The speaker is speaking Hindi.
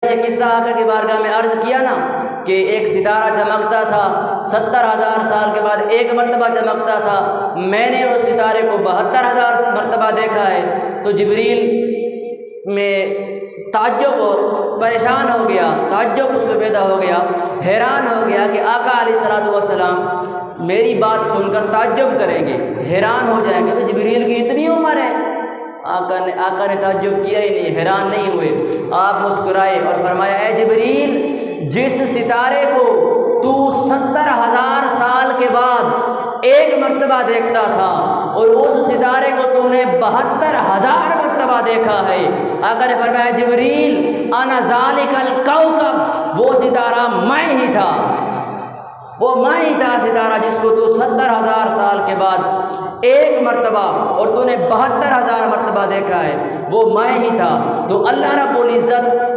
ये किस्सा आका की बारगाह में अर्ज़ किया ना कि एक सितारा चमकता था, 70,000 साल के बाद एक मरतबा चमकता था। मैंने उस सितारे को 72,000 मरतबा देखा है। तो जिब्रील में ताज्जुब परेशान हो गया, ताज्जुब उसमें पैदा हो गया, हैरान हो गया कि आका अलैहिस्सलातु वस्सलाम मेरी बात सुनकर ताज्जुब करेंगे, हैरान हो जाएंगे, तो जिब्रील की इतनी उम्र है। आका ने ताज्जुब किया ही नहीं, हैरान नहीं हुए। आप मुस्कुराए और फरमाया, ऐ जिब्रील, जिस सितारे को तू 70,000 साल के बाद एक मर्तबा देखता था और उस सितारे को तूने 72,000 मर्तबा देखा है। आका ने फरमाया, जिब्रील अना ज़ालिकल कौकब, वो सितारा मैं ही था, वो मैं ही था सितारा जिसको तू 70,000 साल के बाद एक मर्तबा और तूने 72,000 मर्तबा देखा है, वो मैं ही था। तो अल्लाह रब्बुल इज़्ज़त